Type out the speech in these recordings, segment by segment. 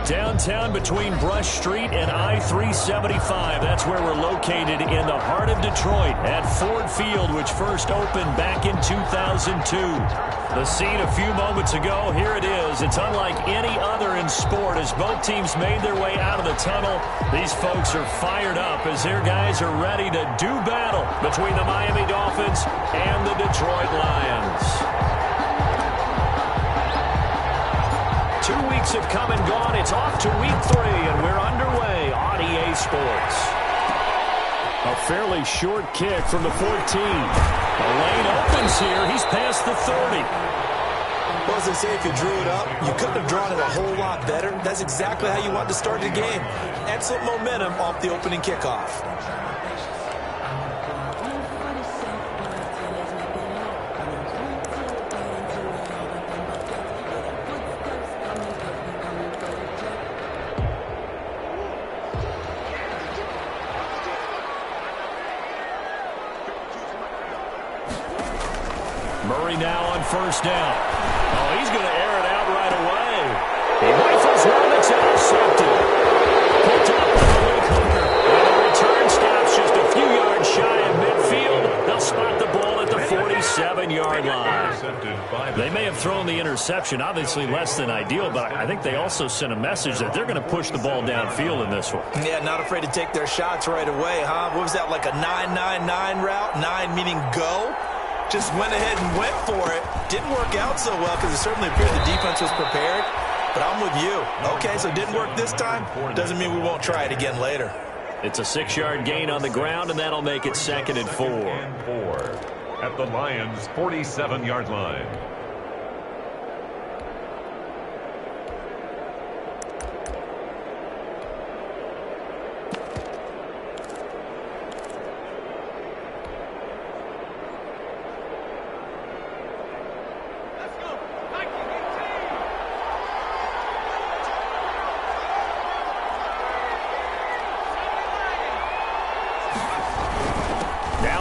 Downtown between Brush Street and I-375. That's where we're located in the heart of Detroit at Ford Field, which first opened back in 2002. The scene a few moments ago, here it is. It's unlike any other in sport as both teams made their way out of the tunnel. These folks are fired up as their guys are ready to do battle between the Miami Dolphins and the Detroit Lions. 2 weeks have come and gone. It's off to week 3, and we're underway on EA Sports. A fairly short kick from the 14. The lane opens here. He's past the 30. Well, as they say, if you drew it up, you couldn't have drawn it a whole lot better. That's exactly how you want to start the game. Excellent momentum off the opening kickoff. Murray now on first down. Oh, he's going to air it out right away. He rifles one that's intercepted. Picked up by the Luke Hooker. And the return stops just a few yards shy of midfield. They'll spot the ball at the 47-yard line. They may have thrown the interception, obviously less than ideal, but I think they also sent a message that they're going to push the ball downfield in this one. Yeah, not afraid to take their shots right away, huh? What was that, like a 9-9-9 route? 9 meaning go? Just went ahead and went for it. Didn't work out so well because it certainly appeared the defense was prepared. But I'm with you. Okay, so it didn't work this time. Doesn't mean we won't try it again later. It's a 6-yard gain on the ground, and that'll make it 2nd and 4. At the Lions' 47-yard line.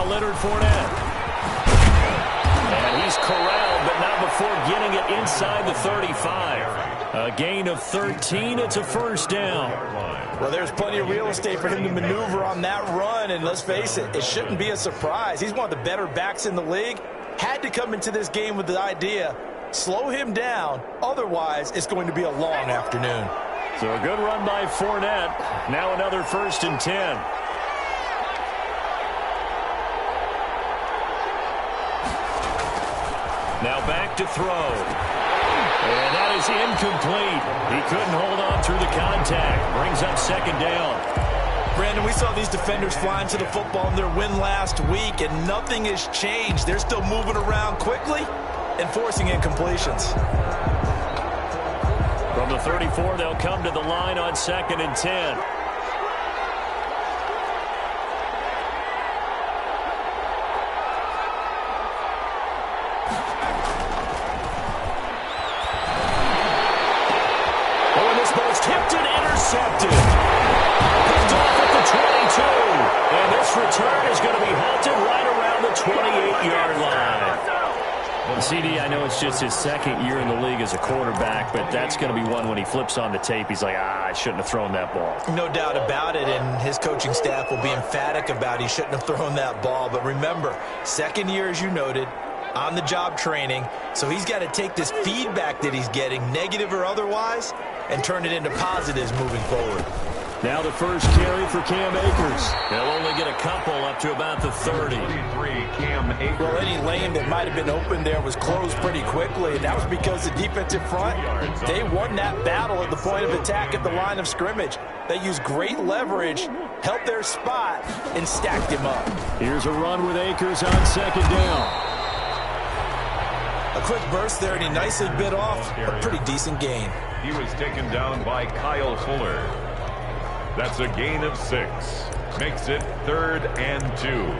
Leonard Fournette. And he's corralled, but not before getting it inside the 35. A gain of 13. It's a first down. Well, there's plenty of real estate for him to maneuver on that run, and let's face it, it shouldn't be a surprise. He's one of the better backs in the league. Had to come into this game with the idea, slow him down, otherwise it's going to be a long afternoon. So a good run by Fournette. Now another 1st and 10. Now back to throw. And that is incomplete. He couldn't hold on through the contact. Brings up 2nd down. Brandon, we saw these defenders flying to the football in their win last week, and nothing has changed. They're still moving around quickly and forcing incompletions. From the 34, they'll come to the line on 2nd and 10. Intercepted. Picked off at the 22. And this return is going to be halted right around the 28-yard line. Well, CD, I know it's just his 2nd year in the league as a quarterback, but that's going to be one when he flips on the tape, he's like, I shouldn't have thrown that ball. No doubt about it, and his coaching staff will be emphatic about he shouldn't have thrown that ball. But remember, 2nd year, as you noted, on-the-job training, so he's got to take this feedback that he's getting, negative or otherwise, and turn it into positives moving forward. Now the first carry for Cam Akers. They'll only get a couple up to about the 30. Well, any lane that might have been open there was closed pretty quickly, and that was because the defensive front, they won that battle at the point of attack at the line of scrimmage. They used great leverage, held their spot, and stacked him up. Here's a run with Akers on 2nd down. A quick burst there, and he nicely bit off a pretty decent gain. He was taken down by Kyle Fuller. That's a gain of 6. Makes it 3rd and 2.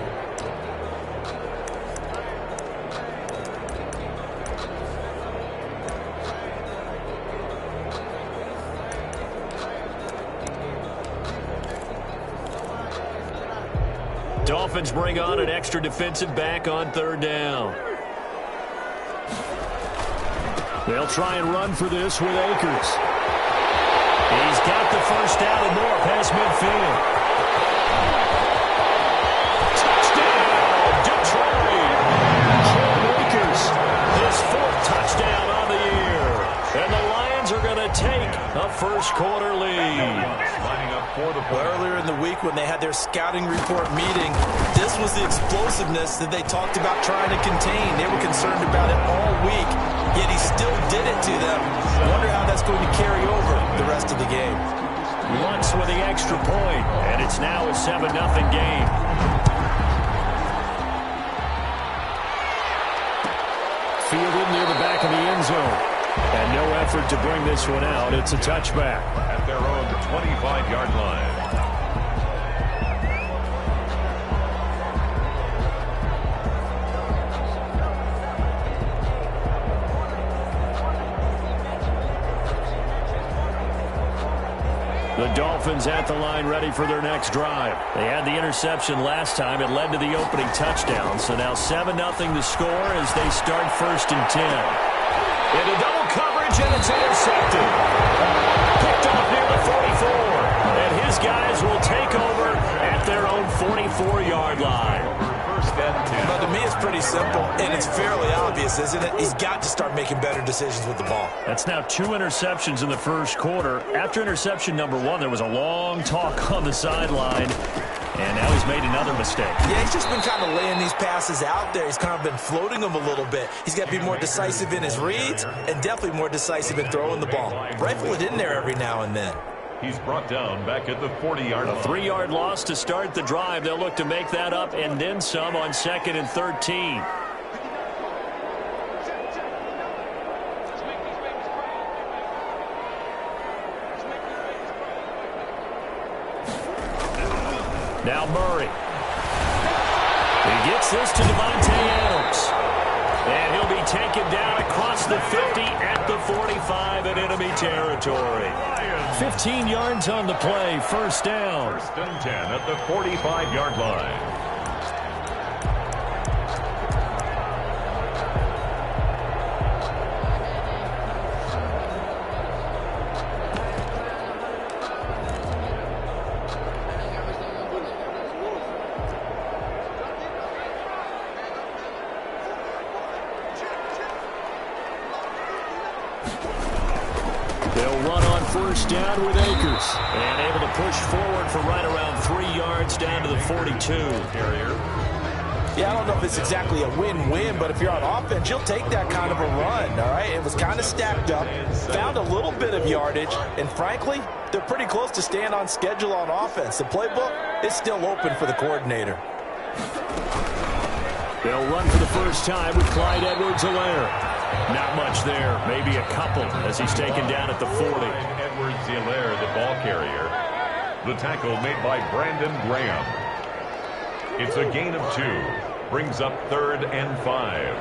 Dolphins bring on an extra defensive back on 3rd down. They'll try and run for this with Akers. He he's got the first down and more past midfield. Touchdown, Detroit. Cam Akers, his 4th touchdown on the year. And the Lions are going to take a first-quarter lead. Lining up for the play. Earlier in the week when they had their scouting report meeting, this was the explosiveness that they talked about trying to contain. They were concerned about it all week, yet he still did it to them. Wonder how that's going to carry over the rest of the game. Lutz with the extra point, and it's now a 7-0 game. Fielded near the back of the end zone. And no effort to bring this one out. It's a touchback. At their own 25-yard line. The Dolphins at the line ready for their next drive. They had the interception last time. It led to the opening touchdown. So now 7-0 the score as they start 1st and 10. Into double coverage, and it's intercepted. Picked off near the 44. And his guys will take over at their own 44-yard line. 1st and 10. But to me, it's pretty simple, and it's fairly obvious, isn't it? He's got to start making better decisions with the ball. That's now 2 interceptions in the first quarter. After interception number 1, there was a long talk on the sideline. And now he's made another mistake. Yeah, he's just been kind of laying these passes out there. He's kind of been floating them a little bit. He's got to be more decisive in his reads and definitely more decisive in throwing the ball. Rifle it in there every now and then. He's brought down back at the 40-yard line. A 3-yard loss to start the drive. They'll look to make that up and then some on 2nd and 13. Now Murray. He gets this to Devontae Adams. And he'll be taken down across the 50 at the 45 in enemy territory. 15 yards on the play, 1st down. 1st and 10 at the 45-yard line. They'll run on 1st down with Akers. And able to push forward for right around 3 yards down to the 42. Yeah, I don't know if it's exactly a win-win, but if you're on offense, you'll take that kind of a run, all right? It was kind of stacked up, found a little bit of yardage, and frankly, they're pretty close to staying on schedule on offense. The playbook is still open for the coordinator. They'll run for the first time with Clyde Edwards-Helaire. Not much there, maybe a couple as he's taken down at the 40. Edwards-Helaire, the ball carrier. The tackle made by Brandon Graham. It's a gain of 2. Brings up 3rd and 5.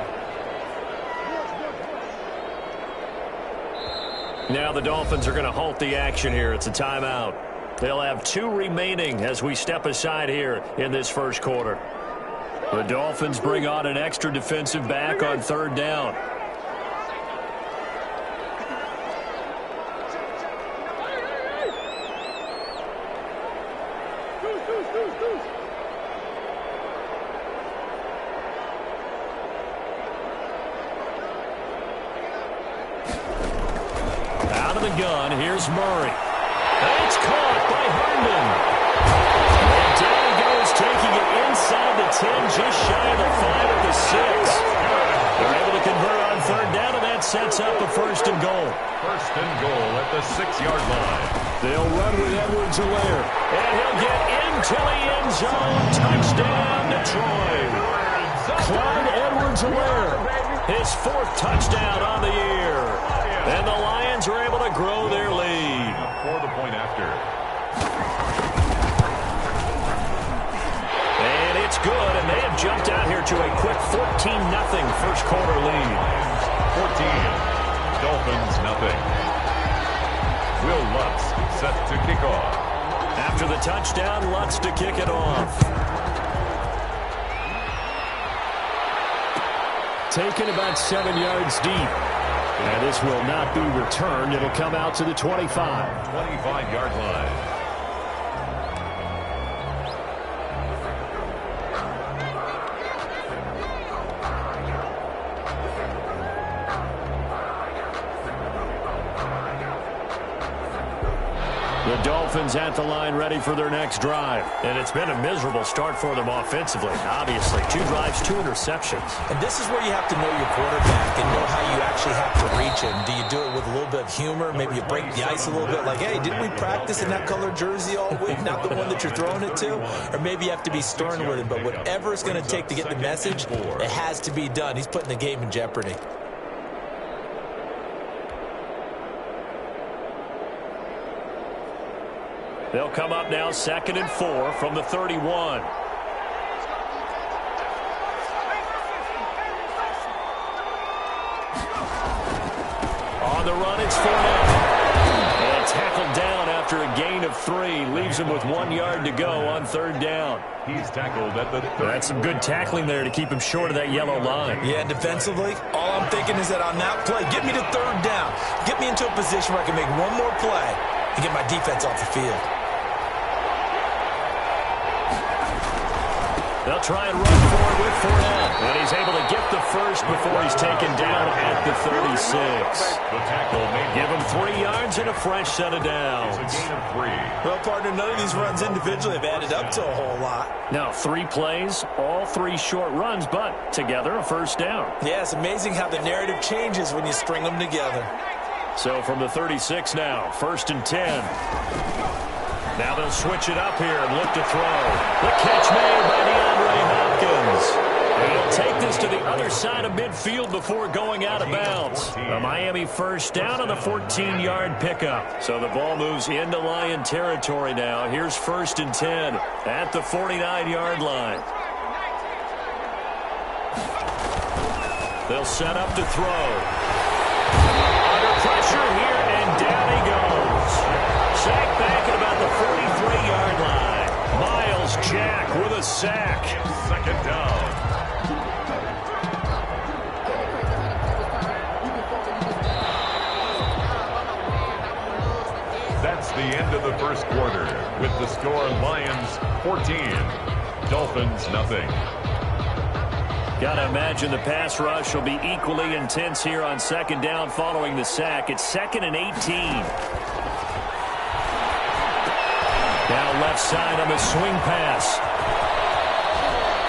Now the Dolphins are going to halt the action here. It's a timeout. They'll have 2 remaining as we step aside here in this first quarter. The Dolphins bring on an extra defensive back on 3rd down. Out of the gun, here's Murray. It's caught by Herndon. And down he goes, taking it inside the 10, just shy of the 5 at the 6. They're able to convert on 3rd down, and that sets up a 1st and goal. 1st and goal at the 6-yard line. They'll run with Edwards-Helaire. And he'll get into the end zone. Touchdown, Detroit. Clyde Edwards-Helaire, his 4th touchdown on the year. And the Lions are able to grow their lead. For the point after. And it's good, and they have jumped out here to a quick 14-0 first quarter lead. 14. Dolphins nothing. Will Lutz set to kick off. After the touchdown, Lutz to kick it off. Taken about 7 yards deep. And this will not be returned. It'll come out to the 25. 25-yard line. The Dolphins at the line ready for their next drive. And it's been a miserable start for them offensively. Obviously, 2 drives, 2 interceptions. And this is where you have to know your quarterback and know how you actually have to reach him. Do you do it with a little bit of humor? Maybe you break the ice a little bit like, hey, didn't we practice in that colored jersey all week? Not the one that you're throwing it to? Or maybe you have to be stern with him. But whatever it's going to take to get the message, it has to be done. He's putting the game in jeopardy. They'll come up now 2nd and 4 from the 31. On the run, it's Fournette. And tackled down after a gain of 3. Leaves him with 1 yard to go on 3rd down. He's tackled at the 30. That's some good tackling there to keep him short of that yellow line. Yeah, and defensively, all I'm thinking is that on that play, get me to 3rd down. Get me into a position where I can make one more play and get my defense off the field. They'll try and run forward with Fournette. And he's able to get the first before he's taken down at the 36. The tackle made. Give him 3 yards and a fresh set of downs. It's a gain of 3. Well, partner, none of these runs individually have added up to a whole lot. Now, 3 plays, all 3 short runs, but together a first down. Yeah, it's amazing how the narrative changes when you string them together. So from the 36 now, 1st and 10. Now they'll switch it up here and look to throw. The catch made by DeAndre Hopkins. And he'll take this to the other side of midfield before going out of bounds. A Miami first down on the 14-yard pickup. So the ball moves into Lion territory now. Here's 1st and 10 at the 49-yard line. They'll set up to throw. Under pressure here, and down he goes. Sack back at about the 43-yard line. Miles Jack with a sack. 2nd down. That's the end of the first quarter with the score Lions 14, Dolphins nothing. Gotta imagine the pass rush will be equally intense here on 2nd down following the sack. It's 2nd and 18. Now left side on the swing pass.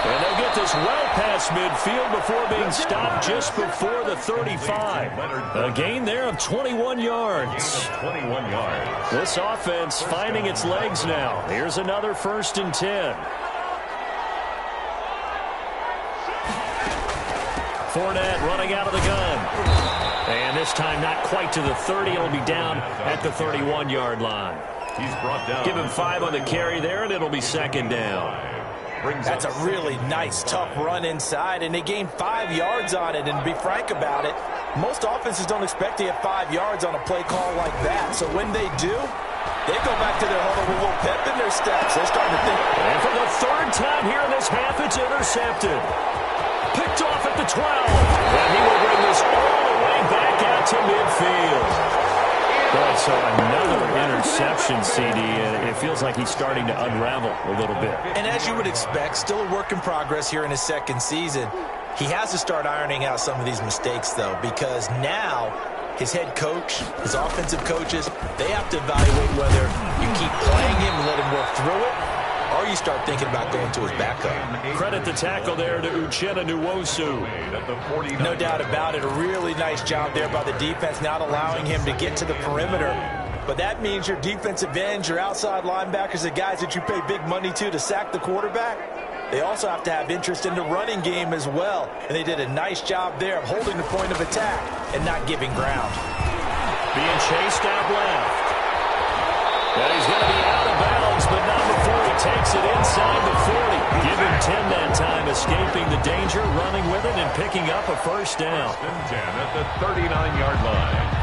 And they'll get this well past midfield before being stopped just before the 35. A gain there of 21 yards. 21 yards. This offense finding its legs now. Here's another 1st and 10. Fournette running out of the gun. And this time not quite to the 30. It'll be down at the 31-yard line. He's brought down. Give him 5 on the carry there, and it'll be 2nd down. That's a really nice, tough run inside, and they gained 5 yards on it. And to be frank about it, most offenses don't expect to get 5 yards on a play call like that. So when they do, they go back to their huddle with a little pep in their steps. They're starting to think. And for the 3rd time here in this half, it's intercepted. Picked off at the 12. And he will bring this all the way back out to midfield. Boy, so another interception, CD. It feels like he's starting to unravel a little bit. And as you would expect, still a work in progress here in his 2nd season. He has to start ironing out some of these mistakes, though, because now his head coach, his offensive coaches, they have to evaluate whether you keep playing him and let him work through it, or you start thinking about going to his backup. Credit the tackle there to Uchenna Nwosu. No doubt about it. A really nice job there by the defense, not allowing him to get to the perimeter. But that means your defensive ends, your outside linebackers, the guys that you pay big money to sack the quarterback, they also have to have interest in the running game as well. And they did a nice job there of holding the point of attack and not giving ground. Being chased out left. And he's going to be out of bounds, but not before he takes it inside the 40. Give him 10 that time, escaping the danger, running with it, and picking up a 1st down. 1st and 10 at the 39-yard line.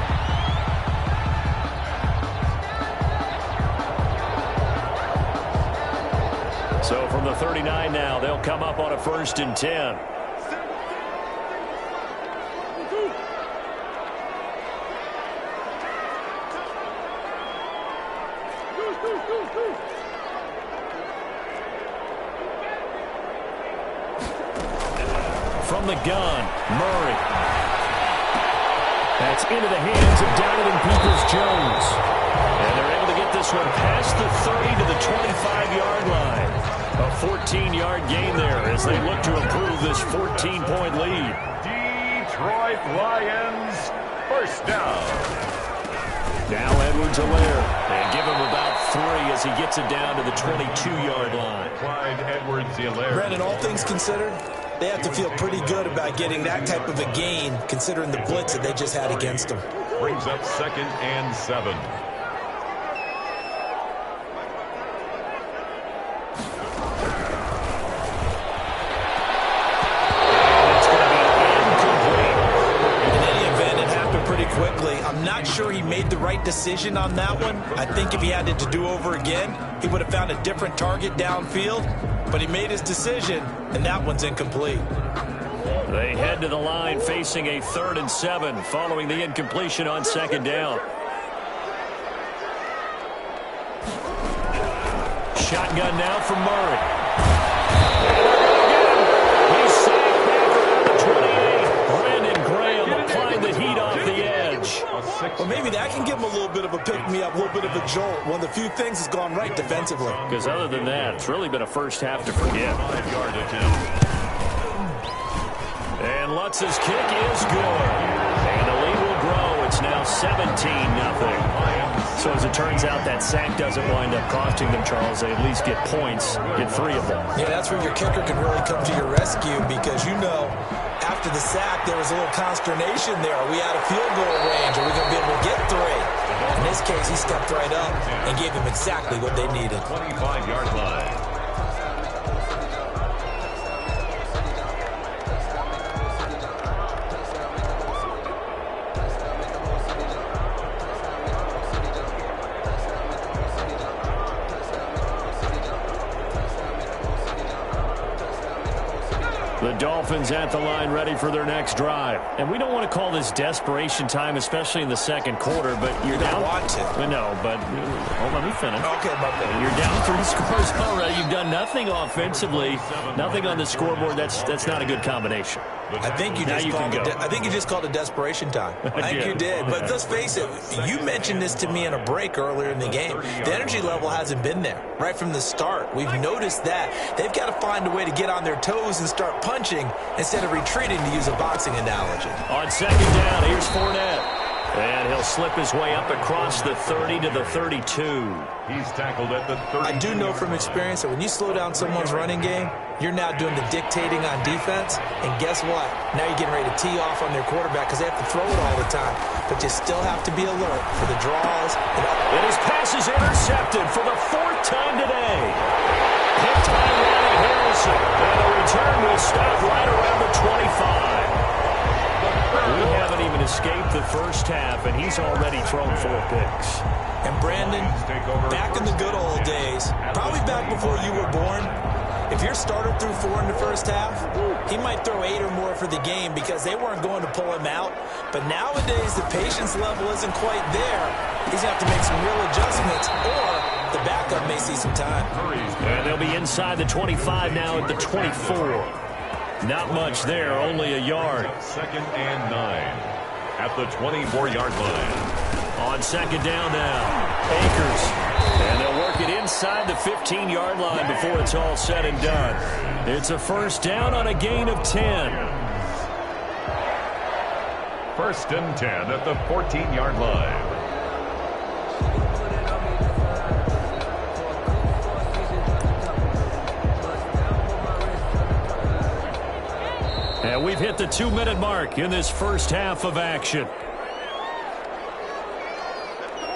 So from the 39 now, they'll come up on a 1st and 10. from the gun. Murray. That's into the hands of Donovan Peoples-Jones. And they're able to get this one past the 30 to the 25-yard line. A 14-yard gain there as they look to improve this 14-point lead. Detroit Lions, first down. Now Edwards-Helaire. And give him about 3 as he gets it down to the 22-yard line. Clyde Edwards-Helaire. Brandon, all things considered, they have to feel pretty good about getting that type of a gain, considering the blitz that they just had against them. Brings up 2nd and 7. I'm not sure he made the right decision on that one. I think if he had it to do over again, he would have found a different target downfield. But he made his decision, and that one's incomplete. They head to the line facing a 3rd and 7 following the incompletion on 2nd down. Shotgun now from Murray. He's sacked back around the 28. Brandon Graham applying the heat off the edge. Well, maybe that can give him a little bit of a pick-me-up, a little bit of a jolt. One of the few things has gone right defensively. Because other than that, it's really been a first half to forget. 5-yard attempt. And Lutz's kick is good. And the lead will grow. It's now 17-0. So as it turns out, that sack doesn't wind up costing them, Charles. They at least get points, get 3 of them. Yeah, that's where your kicker can really come to your rescue because, you know, after the sack, there was a little consternation there. Are we out of field goal range? Are we going to be able to get 3? In this case, he stepped right up and gave them exactly what they needed. 25-yard line. The Dolphins at the line ready for their next drive. And we don't want to call this desperation time, especially in the second quarter, but you're down. Want to. No, but let me finish. Okay, my bad. You're down 3 scores already. You've done nothing offensively, nothing on the scoreboard. That's not a good combination. I think you just called it desperation time. I think you did. But let's face it, you mentioned this to me in a break earlier in the game. The energy level hasn't been there right from the start. We've noticed that. They've got to find a way to get on their toes and start punching instead of retreating, to use a boxing analogy. On 2nd down, here's Fournette. And he'll slip his way up across the 30 to the 32. He's tackled at the 30. I do know from experience that when you slow down someone's running game, you're now doing the dictating on defense. And guess what? Now you're getting ready to tee off on their quarterback because they have to throw it all the time. But you still have to be alert for the draws. And his pass is intercepted for the 4th time today. Hit time Ronnie Harrison. And the return will stop right around the 25. We haven't even escaped the first half, and he's already thrown 4 picks. And Brandon, back in the good old days, probably back before you were born, if your starter threw 4 in the first half, he might throw 8 or more for the game because they weren't going to pull him out. But nowadays, the patience level isn't quite there. He's going to have to make some real adjustments, or the backup may see some time. And they'll be inside the 25 now at the 24. Not much there, only a yard. 2nd and 9 at the 24-yard line. On 2nd down now, Akers. And they'll work it inside the 15-yard line before it's all said and done. It's a 1st down on a gain of 10. 1st and 10 at the 14-yard line. And we've hit the 2-minute mark in this first half of action.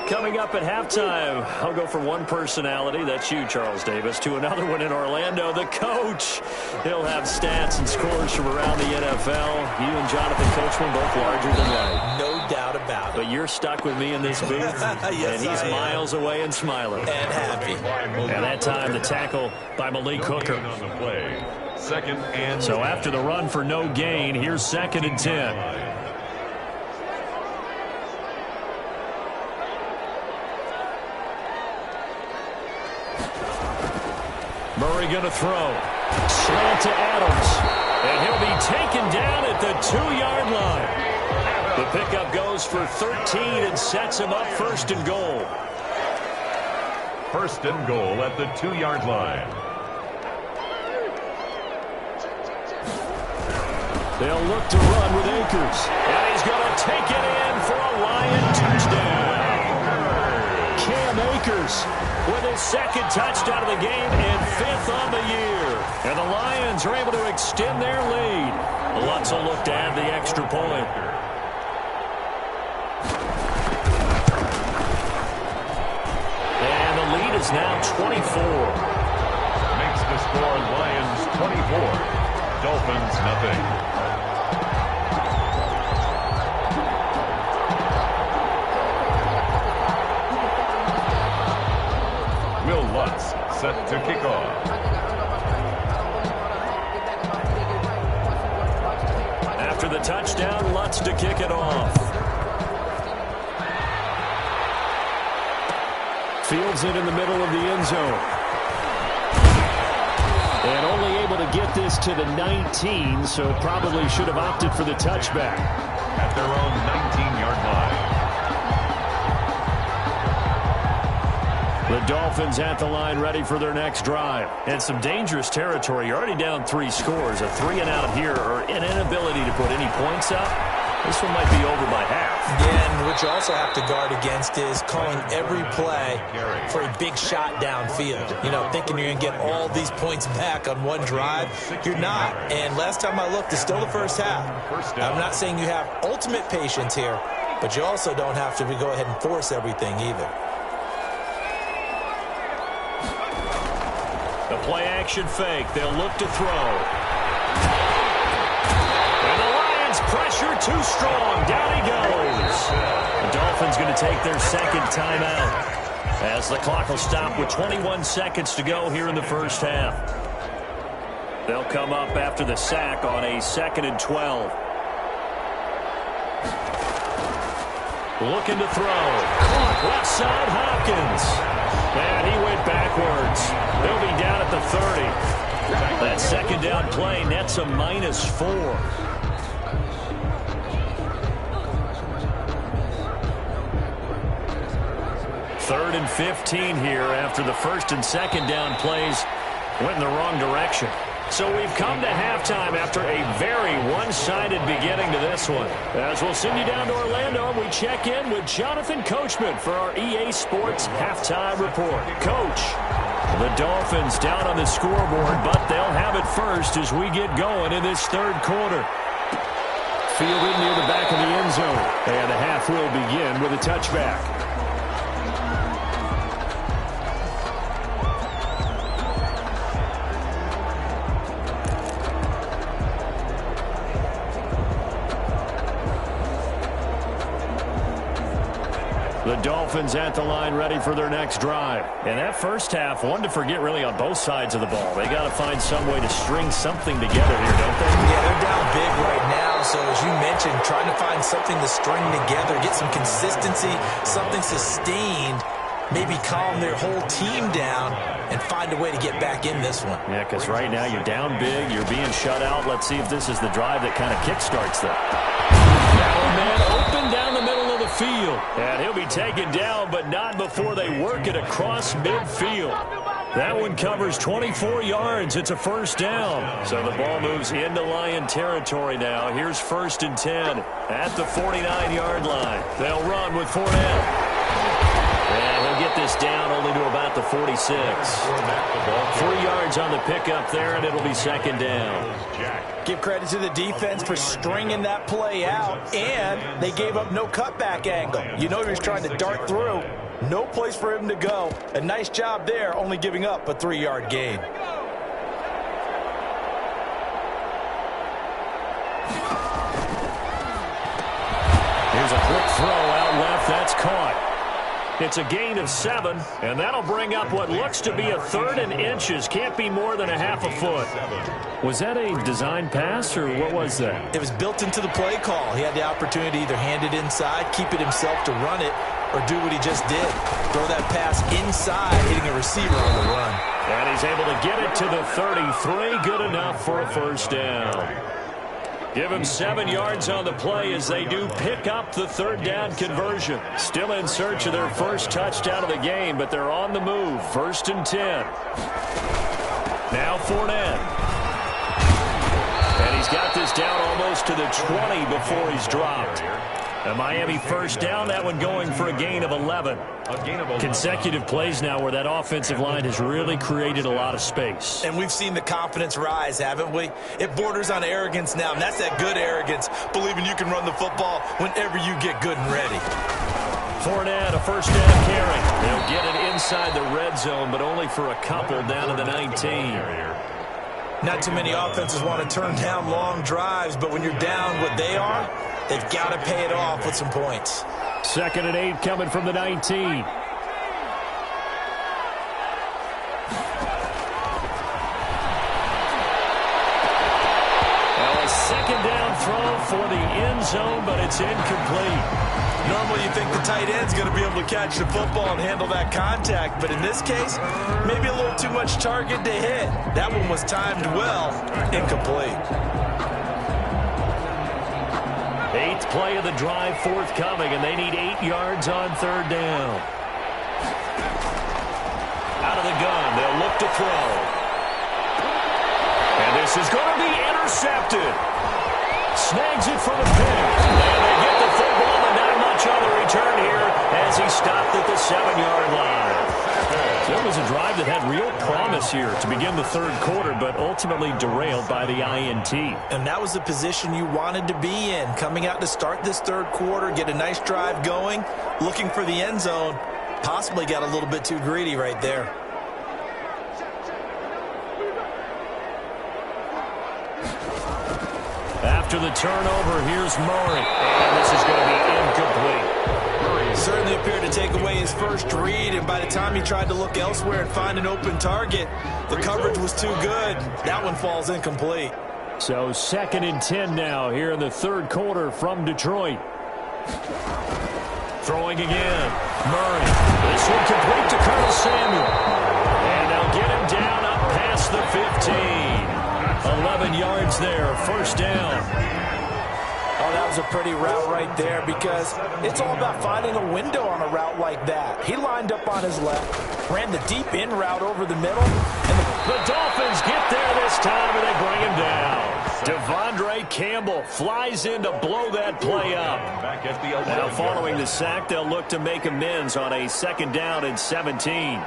Coming up at halftime, I'll go from one personality, that's you, Charles Davis, to another one in Orlando, the coach. He'll have stats and scores from around the NFL. You and Jonathan Coachman both larger than life. No doubt about it. But you're stuck with me in this booth, yes, and he's miles away and smiling. And happy. And that time, the tackle by Malik Hooker. On the play. 2nd and So after the run for no gain, here's 2nd and 10. Murray going to throw. Slant to Adams. And he'll be taken down at the 2-yard line. The pickup goes for 13 and sets him up first and goal. First and goal at the 2-yard line. They'll look to run with Akers. And he's going to take it in for a Lion touchdown. Cam Akers with his second touchdown of the game and 5th on the year. And the Lions are able to extend their lead. Lutz will look to add the extra point. And the lead is now 24. Makes the score Lions 24. Dolphins nothing. Lutz set to kick off. After the touchdown, Lutz to kick it off. Fields it in the middle of the end zone. And only able to get this to the 19, so probably should have opted for the touchback. At their own 19-yard line. The Dolphins at the line ready for their next drive. And some dangerous territory. You're already down 3 scores. A 3-and-out here or an inability to put any points up. This one might be over by half. Yeah, and what you also have to guard against is calling every play for a big shot downfield. You know, thinking you're going to get all these points back on one drive. You're not. And last time I looked, it's still the first half. I'm not saying you have ultimate patience here, but you also don't have to go ahead and force everything either. The play-action fake. They'll look to throw. And the Lions pressure too strong. Down he goes. The Dolphins going to take their second timeout as the clock will stop with 21 seconds to go here in the first half. They'll come up after the sack on a 2nd and 12. Looking to throw. Caught left side, Hopkins. And he went backwards. He'll be down at the 30. That second down play nets a -4. Third and 15 here after the first and second down plays went in the wrong direction. So we've come to halftime after a very one-sided beginning to this one. As we'll send you down to Orlando, and we check in with Jonathan Coachman for our EA Sports Halftime Report. Coach, the Dolphins down on the scoreboard, but they'll have it first as we get going in this third quarter. Fielded near the back of the end zone. And the half will begin with a touchback. The Dolphins at the line ready for their next drive. And that first half, one to forget really on both sides of the ball. They got to find some way to string something together here, don't they? Yeah, they're down big right now. So as you mentioned, trying to find something to string together, get some consistency, something sustained, maybe calm their whole team down and find a way to get back in this one. Yeah, because right now you're down big, you're being shut out. Let's see if this is the drive that kind of kickstarts them. Now, man, open down the middle of the field. And he'll be taken down, but not before they work it across midfield. That one covers 24 yards. It's a first down. So the ball moves into Lion territory now. Here's 1st and 10 at the 49-yard line. They'll run with Fournette. And he'll get this down only to about the 46. 3 yards on the pickup there, and it'll be second down. Give credit to the defense for stringing that play out, and they gave up no cutback angle. You know he was trying to dart through. No place for him to go. A nice job there, only giving up a 3-yard gain. Here's a quick throw out left. That's caught. It's a gain of 7, and that'll bring up what looks to be a 3rd and inches. Can't be more than a half a foot. Was that a design pass, or what was that? It was built into the play call. He had the opportunity to either hand it inside, keep it himself to run it, or do what he just did. Throw that pass inside, hitting a receiver on the run. And he's able to get it to the 33. Good enough for a first down. Give him 7 yards on the play as they do pick up the third down conversion. Still in search of their first touchdown of the game, but they're on the move. 1st and 10. Now Fournette. And he's got this down almost to the 20 before he's dropped. A Miami first down, that one going for a gain of 11. Consecutive plays now where that offensive line has really created a lot of space. And we've seen the confidence rise, haven't we? It borders on arrogance now, and that's that good arrogance, believing you can run the football whenever you get good and ready. Fournette, a first down carry. They'll get it inside the red zone, but only for a couple down to the 19. Not too many offenses want to turn down long drives, but when you're down what they are, they've got to pay it off with some points. 2nd and 8 coming from the 19. Well, a second down throw for the end zone, but it's incomplete. Normally you think the tight end's going to be able to catch the football and handle that contact, but in this case, maybe a little too much target to hit. That one was timed well, incomplete. 8th play of the drive forthcoming, and they need 8 yards on third down. Out of the gun, they'll look to throw. And this is going to be intercepted. Snags it for the pick. And they get the football, but not much on the return here as he stopped at the 7-yard line. So it was a drive that had real promise here to begin the third quarter, but ultimately derailed by the INT. And that was the position you wanted to be in, coming out to start this third quarter, get a nice drive going, looking for the end zone. Possibly got a little bit too greedy right there. After the turnover, here's Murray. And this is going to be incomplete. Certainly appeared to take away his first read, and by the time he tried to look elsewhere and find an open target, the coverage was too good. That one falls incomplete. So 2nd and 10 now here in the third quarter from Detroit. Throwing again. Murray. This one complete to Curtis Samuel. And they'll get him down up past the 15. 11 yards there, first down. Oh, that was a pretty route right there because it's all about finding a window on a route like that. He lined up on his left, ran the deep in route over the middle, and the Dolphins get there this time, and they bring him down. Devondre Campbell flies in to blow that play up. Now, following the sack, they'll look to make amends on a 2nd down and 17.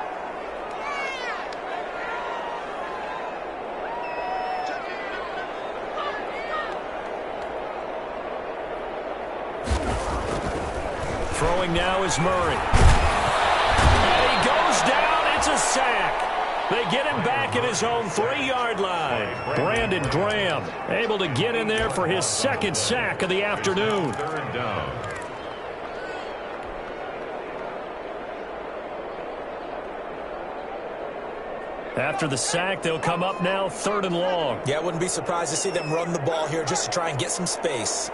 Throwing now is Murray. And he goes down. It's a sack. They get him back at his own 3-yard line. Brandon Graham able to get in there for his 2nd sack of the afternoon. 3rd down. After the sack, they'll come up now 3rd and long. Yeah, I wouldn't be surprised to see them run the ball here just to try and get some space.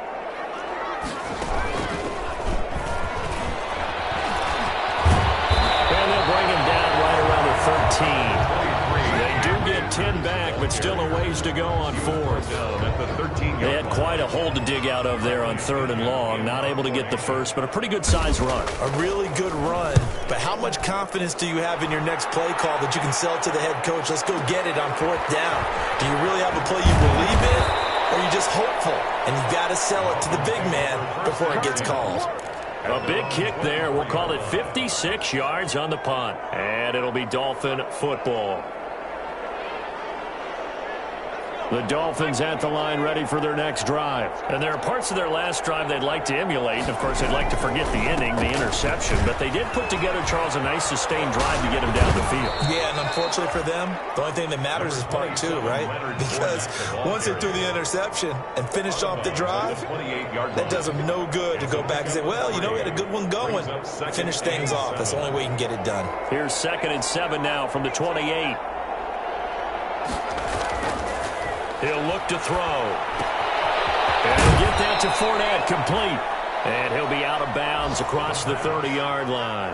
Bring him down right around the 13. They do get 10 back, but still a ways to go on 4th. They had quite a hole to dig out of there on 3rd and long. Not able to get the first, but a pretty good size run. A really good run. But how much confidence do you have in your next play call that you can sell to the head coach? Let's go get it on 4th down. Do you really have a play you believe in, or are you just hopeful? And you've got to sell it to the big man before it gets called. A big kick there. We'll call it 56 yards on the punt. And it'll be Dolphin football. The Dolphins at the line ready for their next drive. And there are parts of their last drive they'd like to emulate. And, of course, they'd like to forget the ending, the interception. But they did put together, Charles, a nice sustained drive to get him down the field. Yeah, and unfortunately for them, the only thing that matters is part 2, right? Because once they threw the interception and finished off the drive, that does them no good to go back and say, well, you know, we had a good one going. Finish things off. That's the only way you can get it done. Here's 2nd and 7 now from the 28. He'll look to throw. And he'll get that to Fournette, complete. And he'll be out of bounds across the 30-yard line.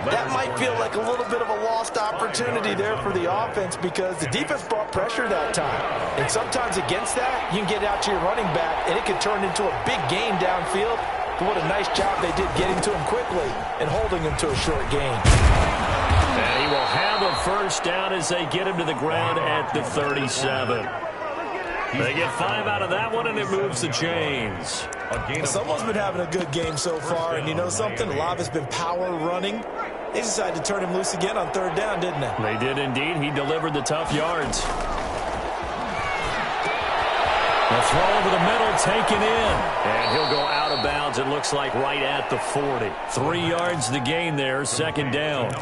That might feel like a little bit of a lost opportunity there for the offense because the defense brought pressure that time. And sometimes against that, you can get out to your running back, and it can turn into a big gain downfield. But what a nice job they did getting to him quickly and holding him to a short gain. And he will have a first down as they get him to the ground at the 37. They get 5 out of that one, and it moves the chains. Someone's been having a good game so far, and you know something? A lot of it's been power running. They decided to turn him loose again on 3rd down, didn't they? They did indeed. He delivered the tough yards. The throw over the middle, taken in. And he'll go out of bounds, it looks like, right at the 40. 3 yards the gain there, 2nd down.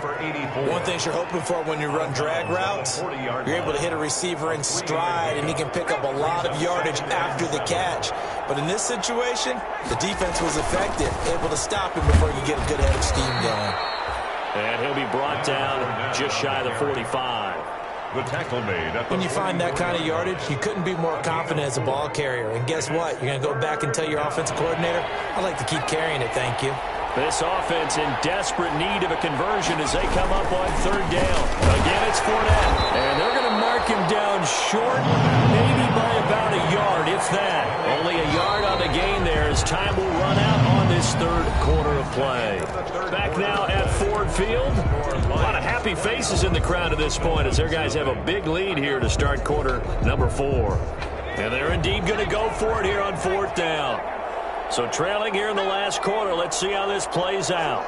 One thing you're hoping for when you run drag routes, you're able to hit a receiver in stride, and he can pick up a lot of yardage after the catch. But in this situation, the defense was effective, able to stop him before you get a good head of steam going. And he'll be brought down just shy of the 45. The tackle made. When you find that kind of yardage, you couldn't be more confident as a ball carrier. And guess what? You're going to go back and tell your offensive coordinator, I'd like to keep carrying it, thank you. This offense in desperate need of a conversion as they come up on 3rd down. Again, it's Fournette. And they're going to mark him down short, maybe by about a yard, if that. Only a yard on the gain there as time will run out on this 3rd quarter of play. Back now at Ford Field. A lot of happy faces in the crowd at this point as their guys have a big lead here to start quarter number 4. And they're indeed going to go for it here on 4th down. So trailing here in the last quarter, let's see how this plays out.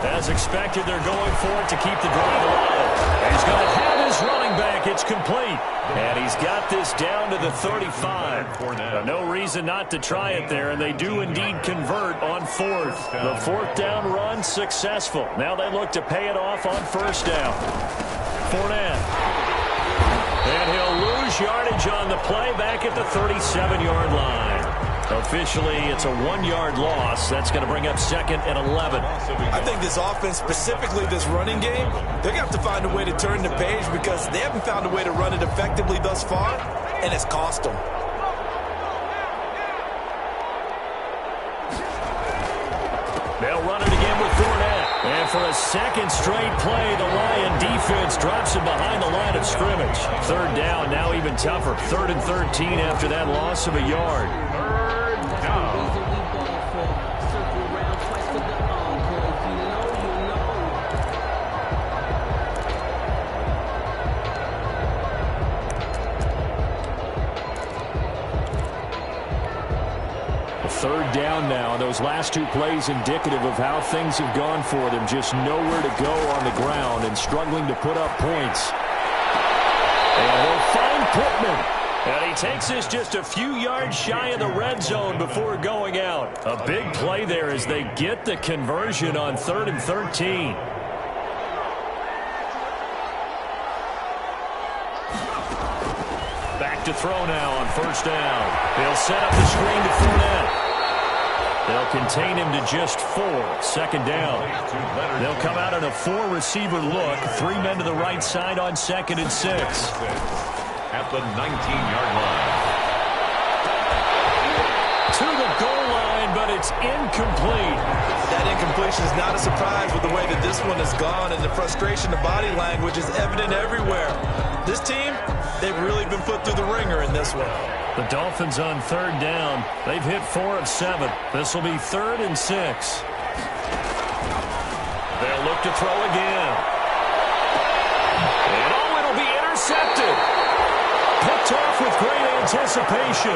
As expected, they're going for it to keep the drive alive. And he's going to have his running back. It's complete. And he's got this down to the 35. No reason not to try it there, and they do indeed convert on 4th. The 4th down run successful. Now they look to pay it off on 1st down. Fournette. And he'll lose yardage on the play back at the 37-yard line. Officially, it's a 1-yard loss. That's going to bring up 2nd and 11. I think this offense, specifically this running game, they're going to have to find a way to turn the page because they haven't found a way to run it effectively thus far, and it's cost them. They'll run it again with Fournette. And for a 2nd straight play, the Lion defense drops him behind the line of scrimmage. 3rd down, now even tougher. 3rd and 13 after that loss of a yard. 3rd down. Third down now. Those last 2 plays indicative of how things have gone for them. Just nowhere to go on the ground and struggling to put up points. And they'll find Pittman. And he takes this just a few yards shy of the red zone before going out. A big play there as they get the conversion on 3rd and 13. Back to throw now on 1st down. They'll set up the screen to Fournette. They'll contain him to just 4. 2nd down. They'll come out in a 4-receiver look. 3 men to the right side on 2nd and 6. At the 19-yard line. To the goal line, but it's incomplete. That incompletion is not a surprise with the way that this one has gone, and the frustration, the body language is evident everywhere. This team, they've really been put through the ringer in this one. The Dolphins on 3rd down. They've hit 4 of 7. This will be 3rd and 6. They'll look to throw again. And oh, it'll be intercepted. Picked off with great anticipation.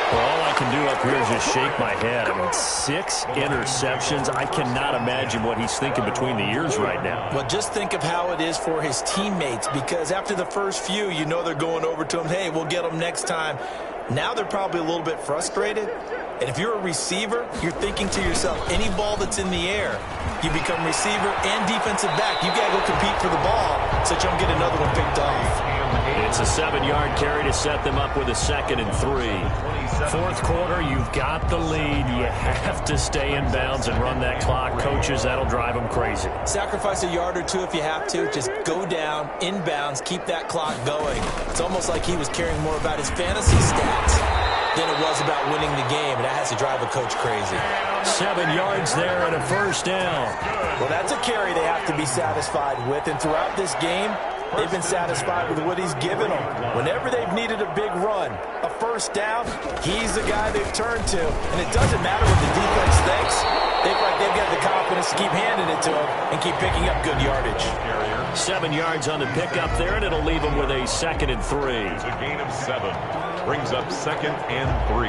Well, all I can do up here is just shake my head. I mean, 6 interceptions. I cannot imagine what he's thinking between the ears right now. Well, just think of how it is for his teammates, because after the first few, you know they're going over to him, hey, we'll get them next time. Now they're probably a little bit frustrated. And if you're a receiver, you're thinking to yourself, any ball that's in the air, you become receiver and defensive back. You got to go compete for the ball so that you don't get another one picked off. It's a 7-yard carry to set them up with a 2nd and 3. 4th quarter, you've got the lead. You have to stay in bounds and run that clock. Coaches, that'll drive them crazy. Sacrifice a yard or 2 if you have to. Just go down, in bounds, keep that clock going. It's almost like he was caring more about his fantasy stats than it was about winning the game, and that has to drive a coach crazy. 7 yards there and a first down. Well, that's a carry they have to be satisfied with, and throughout this game, they've been satisfied with what he's given them. Whenever they've needed a big run, a first down, he's the guy they've turned to. And it doesn't matter what the defense thinks. They feel like they've got the confidence to keep handing it to him and keep picking up good yardage. 7 yards on the pickup there, and it'll leave them with a 2nd and 3. It's a gain of 7. Brings up 2nd and 3.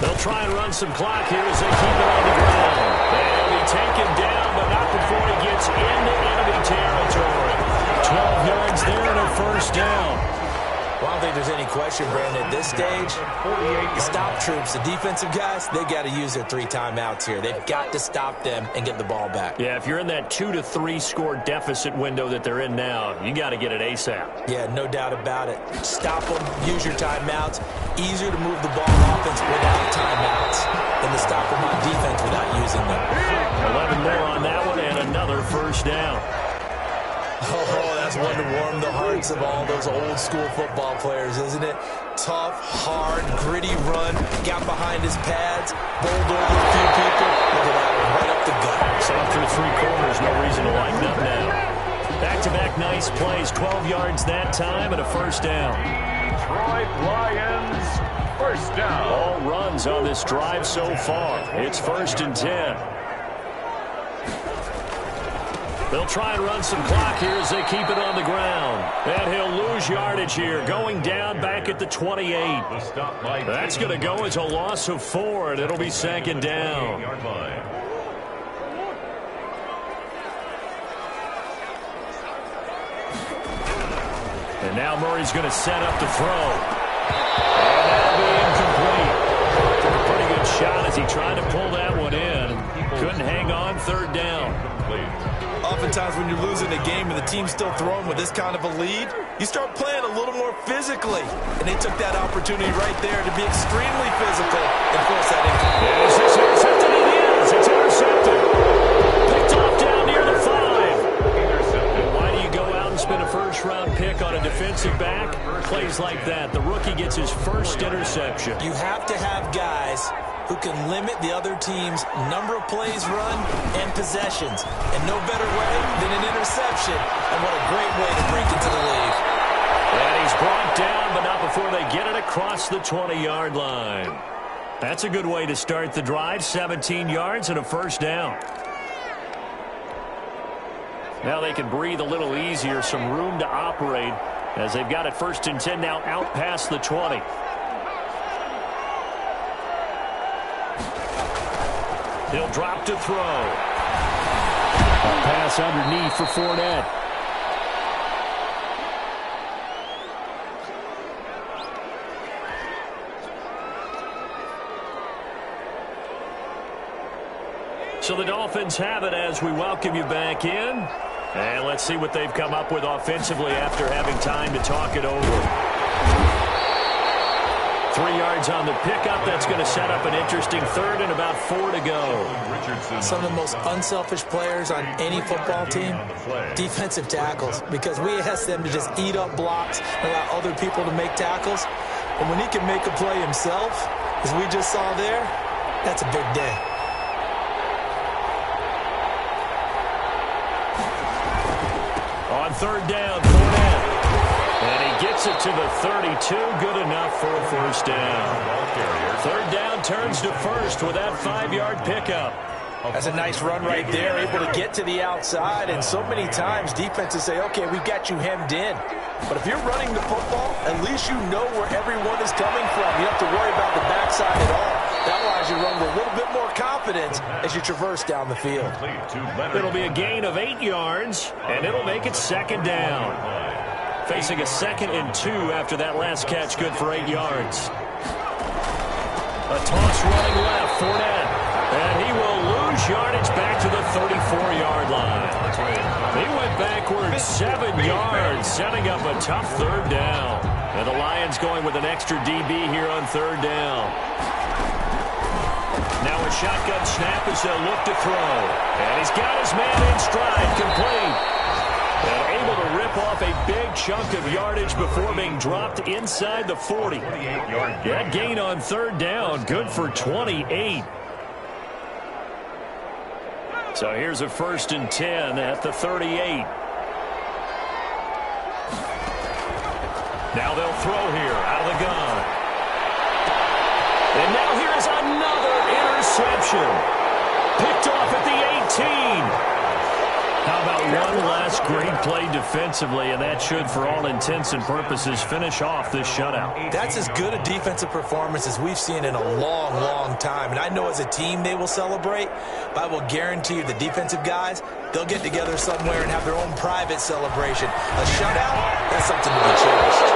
They'll try and run some clock here as they keep it on the ground. They'll be taken down, but not before he gets into enemy territory. 12 yards there and a first down. Well, I don't think there's any question, Brandon, at this stage, the stop troops, the defensive guys, they got to use their 3 timeouts here. They've got to stop them and get the ball back. Yeah, if you're in that 2 to 3 score deficit window that they're in now, you got to get it ASAP. Yeah, no doubt about it. Stop them, use your timeouts. Easier to move the ball on offense without timeouts than to stop them on defense without using them. 11 more on that one and another first down. Oh, that's one to warm the hearts of all those old school football players, isn't it? Tough, hard, gritty run, got behind his pads, bowled over a few people. Look at that one, right up the gut. So through 3 quarters, no reason to lighten up now. Back-to-back nice plays, 12 yards that time and a first down. Detroit Lions, first down. All runs on this drive so far. It's 1st and 10. They'll try and run some clock here as they keep it on the ground. And he'll lose yardage here, going down back at the 28. That's going to go as a loss of 4, and it'll be 2nd down. And now Murray's going to set up the throw. And that'll be incomplete. Took a pretty good shot as he tried to pull that one in. Couldn't hang on, 3rd down. Oftentimes when you're losing a game and the team's still throwing with this kind of a lead, you start playing a little more physically. And they took that opportunity right there to be extremely physical and force that incomplete. Is this intercepted? It is. It's intercepted. Picked off down near the 5. And why do you go out and spend a first-round pick on a defensive back? Plays like that. The rookie gets his first interception. You have to have guys who can limit the other team's number of plays run and possessions. And no better way than an interception. And what a great way to break into the league. And he's brought down, but not before they get it across the 20-yard line. That's a good way to start the drive. 17 yards and a first down. Now they can breathe a little easier, some room to operate as they've got it 1st and 10 now out past the 20. He'll drop to throw. A pass underneath for Fournette. So the Dolphins have it as we welcome you back in. And let's see what they've come up with offensively after having time to talk it over. 3 yards on the pickup. That's going to set up an interesting 3rd and about 4 to go. Some of the most unselfish players on any football team, defensive tackles, because we ask them to just eat up blocks and allow other people to make tackles. And when he can make a play himself, as we just saw there, that's a big day. On 3rd down, Fournette. And he gets it to the 32. Good enough for a first down. 3rd down turns to 1st with that 5-yard pickup. That's a nice run right there, able to get to the outside. And so many times defenses say, okay, we've got you hemmed in. But if you're running the football, at least you know where everyone is coming from. You don't have to worry about the backside at all. That allows you to run with a little bit more confidence as you traverse down the field. It'll be a gain of 8 yards, and it'll make it 2nd down. Facing a 2nd and 2 after that last catch, good for 8 yards. A toss running left, Fournette. And he will lose yardage back to the 34-yard line. He went backwards 7 yards, setting up a tough 3rd down. And the Lions going with an extra DB here on 3rd down. Now a shotgun snap as they'll look to throw. And he's got his man in stride, complete. a big chunk of yardage before being dropped inside the 40. That gain on third down, good for 28. So here's a 1st and 10 at the 38. Now they'll throw here out of the gun. And now here's another interception. Picked off at the 18. How about one last great play defensively, and that should, for all intents and purposes, finish off this shutout. That's as good a defensive performance as we've seen in a long, long time. And I know as a team they will celebrate, but I will guarantee you the defensive guys, they'll get together somewhere and have their own private celebration. A shutout, that's something to be cherished.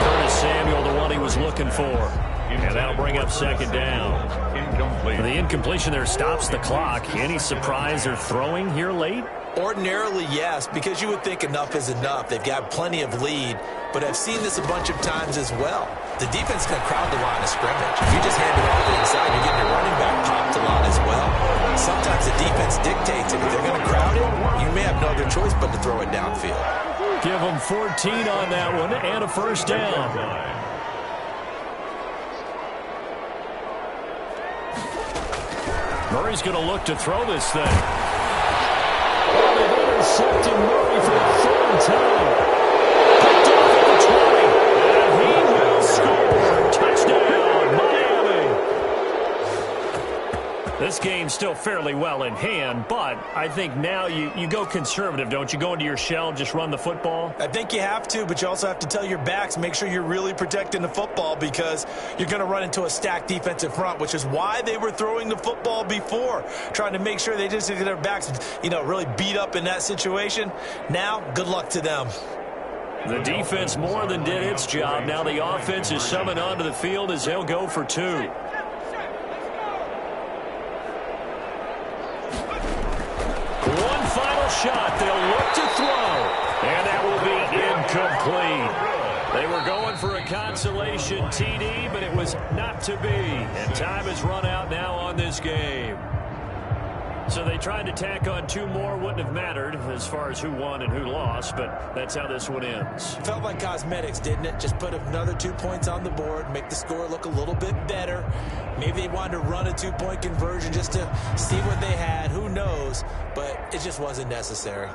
Curtis Samuel, the one he was looking for. And that'll bring up 2nd down. Incomplete. The incompletion there stops the clock. Any surprise they're throwing here late? Ordinarily, yes, because you would think enough is enough. They've got plenty of lead, but I've seen this a bunch of times as well. The defense is going to crowd the line of scrimmage. If you just hand it off to the inside, you're getting your running back popped a lot as well. Sometimes the defense dictates it. If they're going to crowd it, you may have no other choice but to throw it downfield. Give them 14 on that one and a 1st down. Murray's going to look to throw this thing. They've intercepted Murray for the 3rd time. Picked off at the 20. And he will score. Touchdown, Miami. This game's still fairly well in hand, but I think now you go conservative, don't you? Go into your shell, just run the football? I think you have to, but you also have to tell your backs, make sure you're really protecting the football because you're going to run into a stacked defensive front, which is why they were throwing the football before, trying to make sure they just get their backs, really beat up in that situation. Now, good luck to them. The defense more than did its job. Now the offense is summoned onto the field as they'll go for 2. One final shot. They'll look to throw. And that will be incomplete. They were going for a consolation TD, but it was not to be. And time has run out now on this game. So they tried to tack on 2 more. Wouldn't have mattered as far as who won and who lost, but that's how this one ends. Felt like cosmetics, didn't it? Just put another 2 points on the board, make the score look a little bit better. Maybe they wanted to run a 2-point conversion just to see what they had. Who knows? But it just wasn't necessary.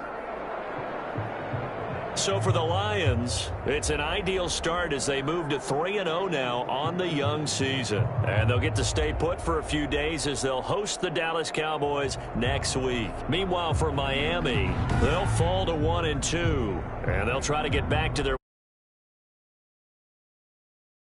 So for the Lions, it's an ideal start as they move to 3-0 now on the young season. And they'll get to stay put for a few days as they'll host the Dallas Cowboys next week. Meanwhile, for Miami, they'll fall to 1-2, and they'll try to get back to their